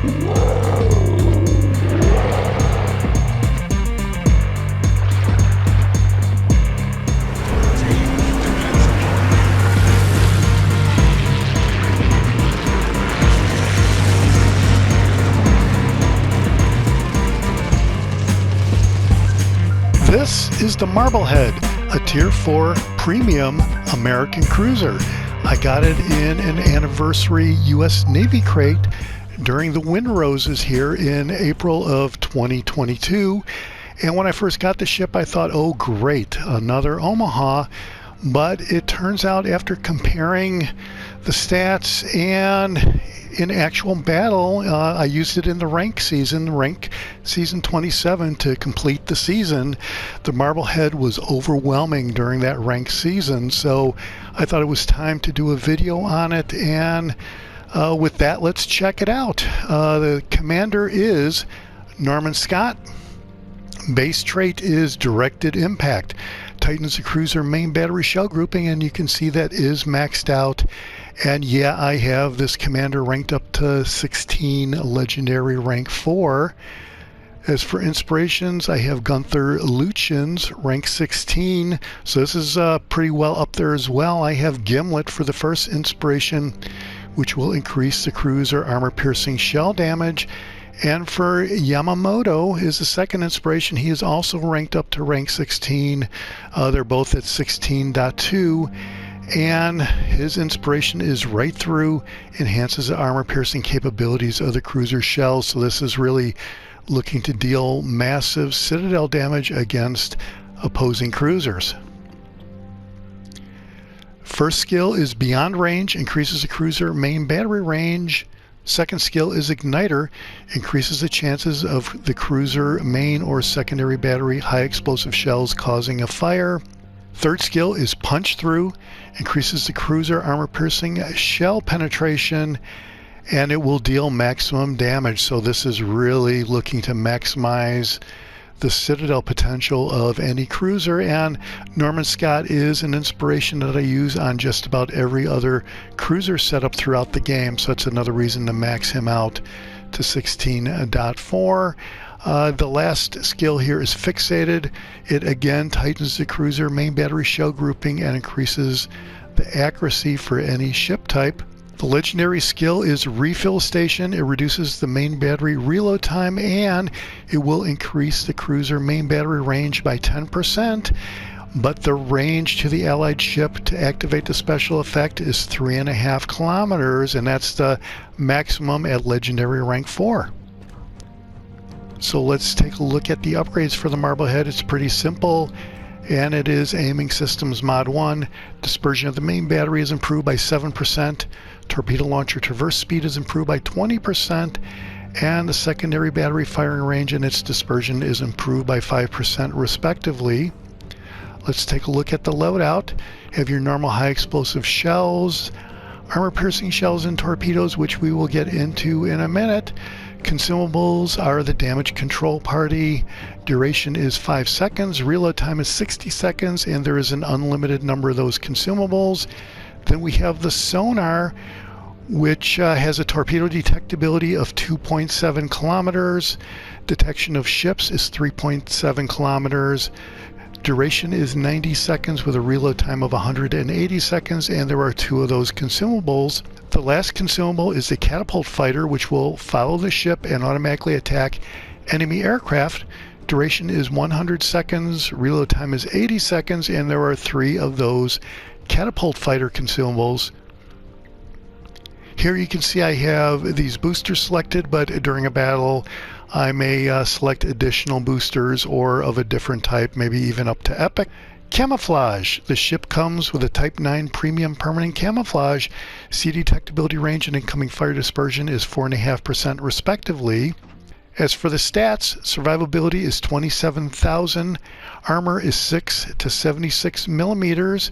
This is the Marblehead, a Tier 4 premium American cruiser. I got it in an anniversary U.S. Navy crate during the Windroses here in April of 2022. And when I first got the ship, I thought, oh great, another Omaha. But it turns out after comparing the stats and in actual battle, I used it in the rank season 27 to complete the season. The Marblehead was overwhelming during that rank season, so I thought it was time to do a video on it, and with that, let's check it out. The commander is Norman Scott. Base trait is directed impact. Tightens the cruiser main battery shell grouping, and you can see that is maxed out. And yeah, I have this commander ranked up to 16, legendary rank 4. As for inspirations, I have Gunther Lucian's rank 16, so this is pretty well up there as well. I have Gimlet for the first inspiration, which will increase the cruiser armor piercing shell damage. And for Yamamoto is the second inspiration. He is also ranked up to rank 16. They're both at 16.2. And his inspiration is right through, enhances the armor piercing capabilities of the cruiser shells. So this is really looking to deal massive citadel damage against opposing cruisers. First skill is Beyond Range, increases the cruiser main battery range. Second skill is Igniter, increases the chances of the cruiser main or secondary battery high explosive shells causing a fire. Third skill is Punch Through, increases the cruiser armor piercing shell penetration, and it will deal maximum damage. So this is really looking to maximize the citadel potential of any cruiser, and Norman Scott is an inspiration that I use on just about every other cruiser setup throughout the game, so it's another reason to max him out to 16.4. The last skill here is Fixated. It again tightens the cruiser main battery shell grouping and increases the accuracy for any ship type. The legendary skill is Refill Station. It reduces the main battery reload time, and it will increase the cruiser main battery range by 10%. But the range to the allied ship to activate the special effect is 3.5 kilometers, and that's the maximum at legendary rank 4. So let's take a look at the upgrades for the Marblehead. It's pretty simple, and it is Aiming Systems Mod 1. Dispersion of the main battery is improved by 7%. Torpedo launcher traverse speed is improved by 20%. And the secondary battery firing range and its dispersion is improved by 5% respectively. Let's take a look at the loadout. Have your normal high explosive shells, armor piercing shells, and torpedoes, which we will get into in a minute. Consumables are the damage control party. Duration is 5 seconds. Reload time is 60 seconds, and there is an unlimited number of those consumables. Then we have the sonar, which has a torpedo detectability of 2.7 kilometers. Detection of ships is 3.7 kilometers. Duration is 90 seconds with a reload time of 180 seconds, and there are 2 of those consumables. The last consumable is the catapult fighter, which will follow the ship and automatically attack enemy aircraft. Duration is 100 seconds, reload time is 80 seconds, and there are 3 of those catapult fighter consumables. Here you can see I have these boosters selected, but during a battle I may select additional boosters or of a different type, maybe even up to epic. Camouflage. The ship comes with a Type 9 Premium Permanent Camouflage. Sea detectability range and incoming fire dispersion is 4.5% respectively. As for the stats, survivability is 27,000. Armor is 6 to 76 millimeters.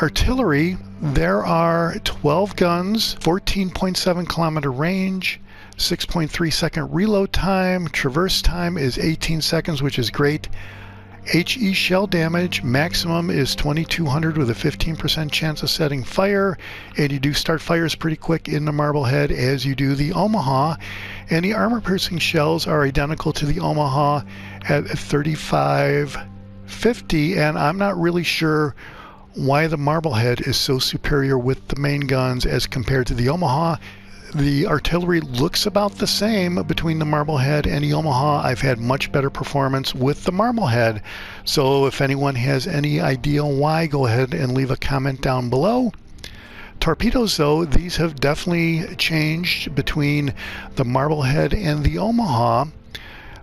Artillery, there are 12 guns, 14.7 kilometer range, 6.3 second reload time. Traverse time is 18 seconds, which is great. HE shell damage maximum is 2200 with a 15% chance of setting fire, and you do start fires pretty quick in the Marblehead as you do the Omaha. And the armor piercing shells are identical to the Omaha at 3550, and I'm not really sure why the Marblehead is so superior with the main guns as compared to the Omaha. The artillery looks about the same between the Marblehead and the Omaha. I've had much better performance with the Marblehead. So if anyone has any idea why, go ahead and leave a comment down below. Torpedoes, though, these have definitely changed between the Marblehead and the Omaha.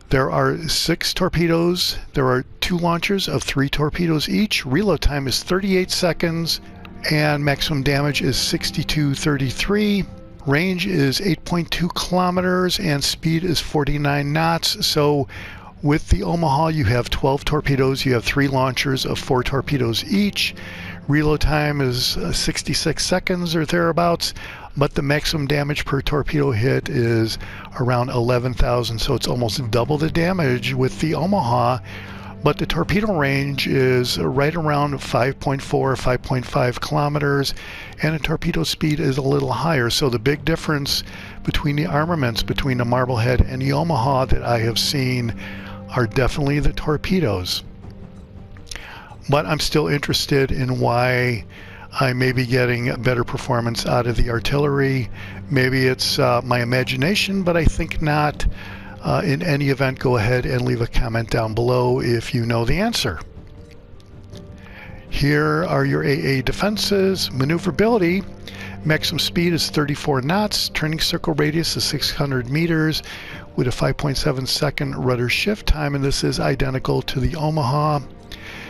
There are 6 torpedoes. There are 2 launchers of 3 torpedoes each. Reload time is 38 seconds, and maximum damage is 6233. Range is 8.2 kilometers and speed is 49 knots. So with the Omaha, you have 12 torpedoes. You have 3 launchers of 4 torpedoes each. Reload time is 66 seconds or thereabouts, but the maximum damage per torpedo hit is around 11,000. So it's almost double the damage with the Omaha. But the torpedo range is right around 5.4 or 5.5 kilometers, and the torpedo speed is a little higher. So the big difference between the armaments between the Marblehead and the Omaha that I have seen are definitely the torpedoes. But I'm still interested in why I may be getting a better performance out of the artillery. Maybe it's my imagination, but I think not. In any event, go ahead and leave a comment down below if you know the answer. Here are your AA defenses. Maneuverability, maximum speed is 34 knots, turning circle radius is 600 meters with a 5.7 second rudder shift time, and this is identical to the Omaha.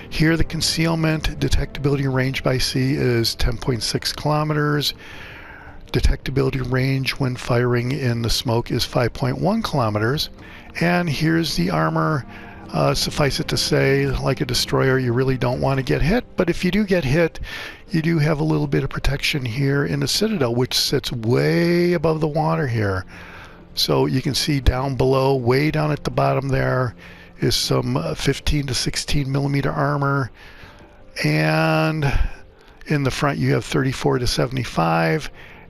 Here the concealment detectability range by sea is 10.6 kilometers. Detectability range when firing in the smoke is 5.1 kilometers. And here's the armor. Suffice it to say, like a destroyer, you really don't want to get hit, but if you do get hit, you do have a little bit of protection here in the citadel, which sits way above the water here. So you can see down below, way down at the bottom there, is some 15 to 16 millimeter armor, and in the front you have 34 to 75.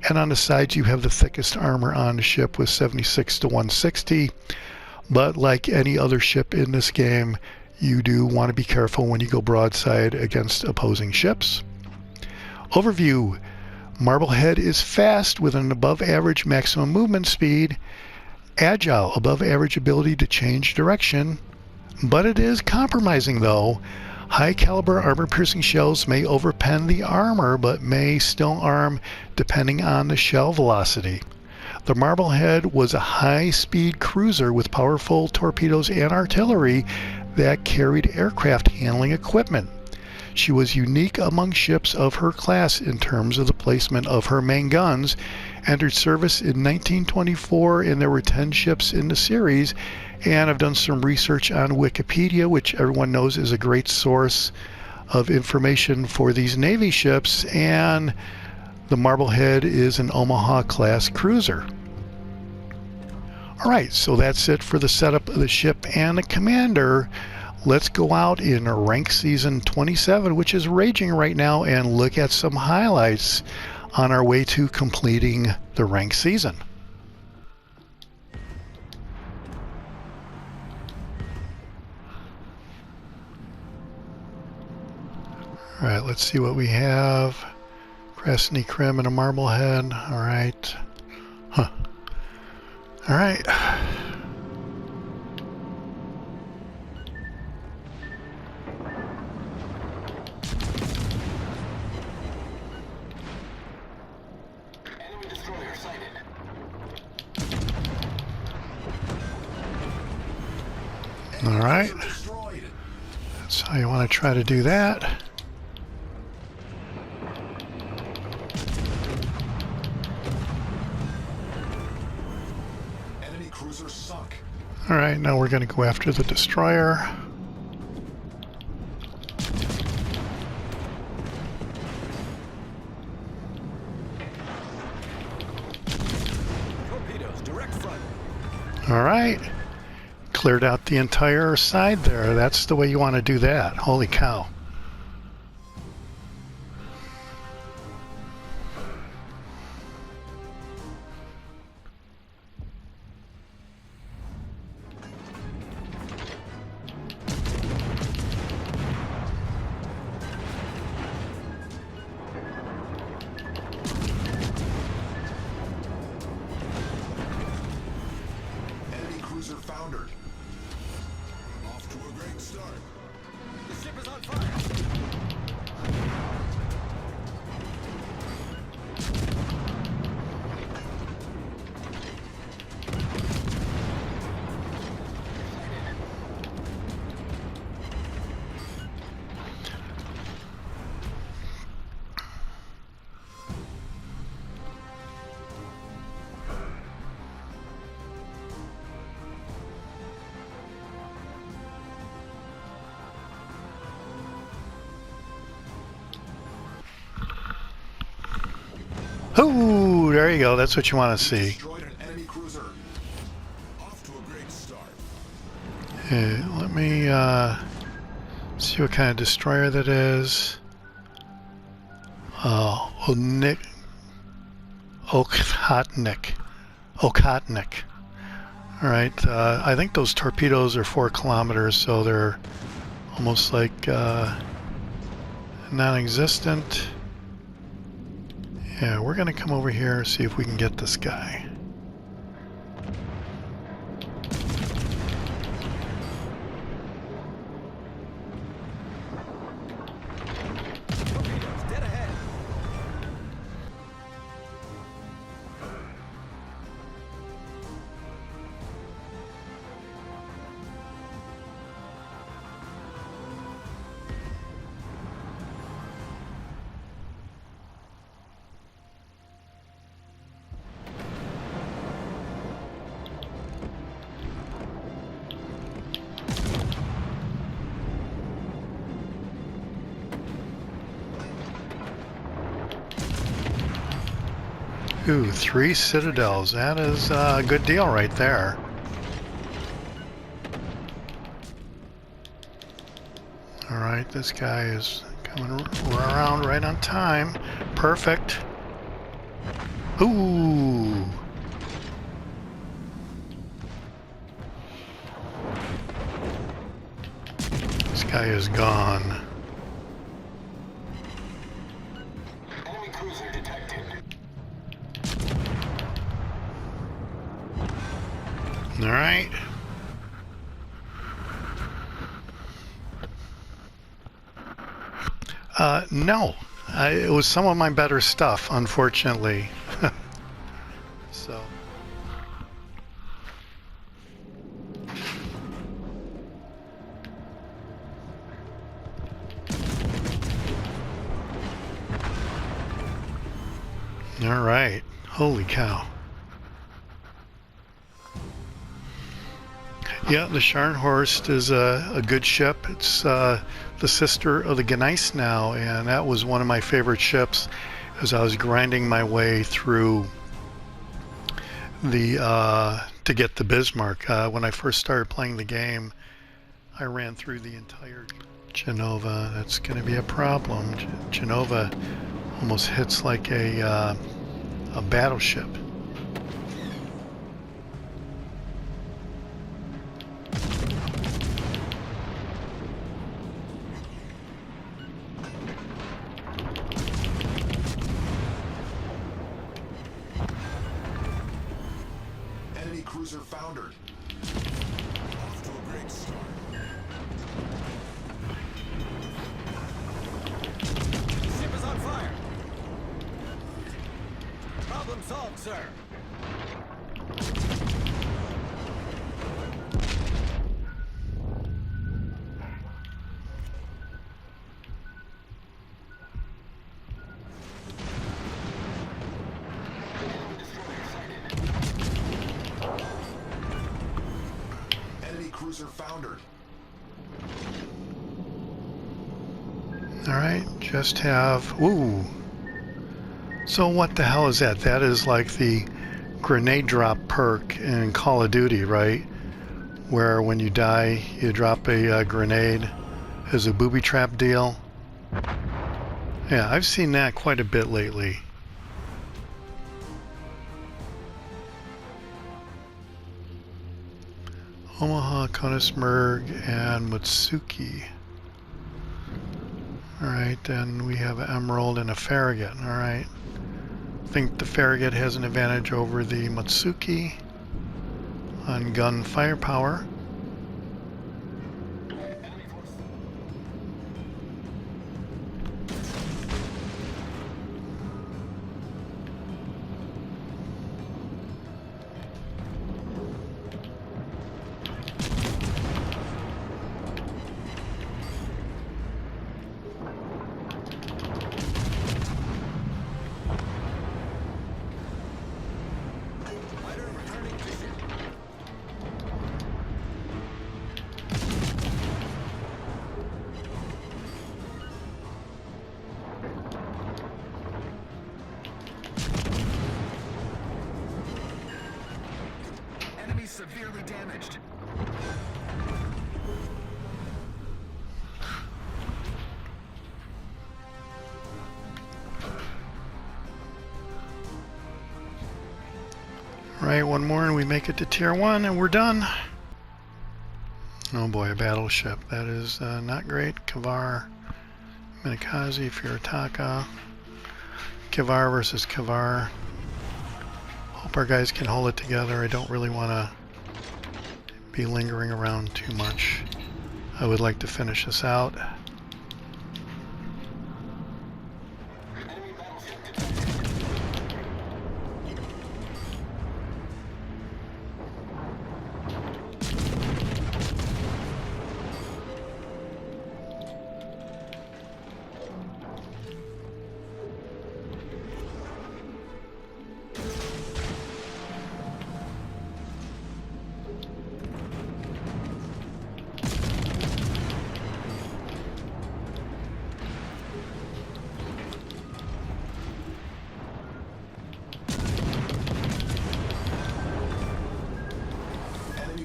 And on the sides you have the thickest armor on the ship with 76 to 160. But like any other ship in this game, you do want to be careful when you go broadside against opposing ships. Overview. Marblehead is fast with an above average maximum movement speed, agile, above average ability to change direction, but it is compromising though. High caliber armor piercing shells may overpen the armor, but may still arm depending on the shell velocity. The Marblehead was a high-speed cruiser with powerful torpedoes and artillery that carried aircraft handling equipment. She was unique among ships of her class in terms of the placement of her main guns. Entered service in 1924, and there were 10 ships in the series. And I've done some research on Wikipedia, which everyone knows is a great source of information for these Navy ships, and the Marblehead is an Omaha class cruiser. Alright, so that's it for the setup of the ship and the commander. Let's go out in rank season 27, which is raging right now, and look at some highlights on our way to completing the rank season. Alright, let's see what we have. Cressney Crim and a Marblehead. Alright. Huh. Alright. Enemy destroyer sighted. Alright. That's how you want to try to do that. Alright, now we're going to go after the destroyer. Torpedoes, direct front. Alright. cleared out the entire side there. That's the way you want to do that. Holy cow. Foundered. Off to a great start. The ship is on fire. Ooh, there you go. That's what you want to see. Destroyed an enemy cruiser. Off to a great start. Let me see what kind of destroyer that is. Okhotnik. All right. I think those torpedoes are 4 kilometers, so they're almost like non-existent. Yeah, we're gonna come over here and see if we can get this guy. Torpedoes, dead ahead. Ooh, 3 citadels. That is a good deal right there. All right, this guy is coming around right on time. Perfect. Ooh. This guy is gone. Enemy cruiser detected. All right. No. It was some of my better stuff, unfortunately. So. All right. Holy cow. Yeah, the Scharnhorst is a good ship. It's the sister of the Gneiss now, and that was one of my favorite ships as I was grinding my way through the to get the Bismarck. When I first started playing the game, I ran through the entire Genova. That's going to be a problem. Genova almost hits like a battleship. Enemy cruiser foundered. Off to a great start. The ship is on fire. Problem solved, sir. Enemy cruiser foundered. All right, just have, ooh. So what the hell is that? That is like the grenade drop perk in Call of Duty, right? where when you die, you drop a grenade as a booby trap deal. Yeah, I've seen that quite a bit lately. Omaha, Konismerg, and Mutsuki. Alright, then we have an Emerald and a Farragut. Alright. I think the Farragut has an advantage over the Mutsuki on gun firepower. Severely damaged. Right, one more and we make it to tier 1 and we're done. Oh boy, a battleship. That is not great. Kavar, Minakaze, Furitaka. Kavar versus Kavar. Hope our guys can hold it together. I don't really want to be lingering around too much. I would like to finish this out.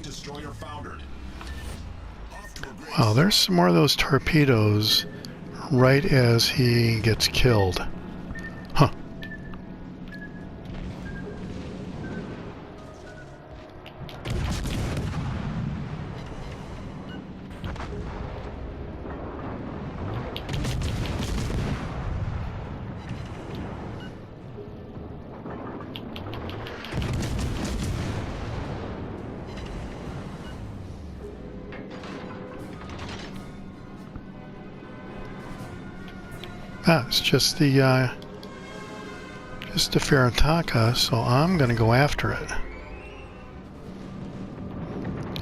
Destroyer foundered. Wow, there's some more of those torpedoes right as he gets killed. Huh. It's just the Furitaka, so I'm gonna go after it.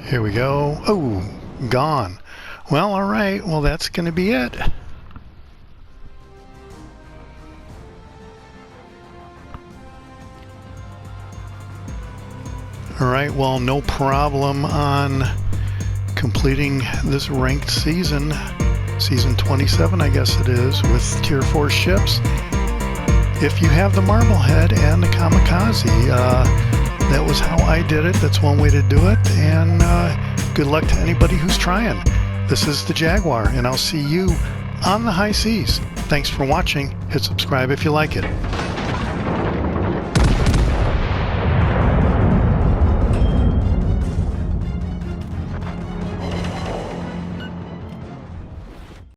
Here we go. Oh, gone. Well, all right. Well, that's gonna be it. All right. Well, no problem on completing this ranked season. Season 27, I guess it is, with Tier 4 ships. If you have the Marblehead and the Kamikaze, that was how I did it. That's one way to do it. And good luck to anybody who's trying. This is the Jaguar, and I'll see you on the high seas. Thanks for watching. Hit subscribe if you like it.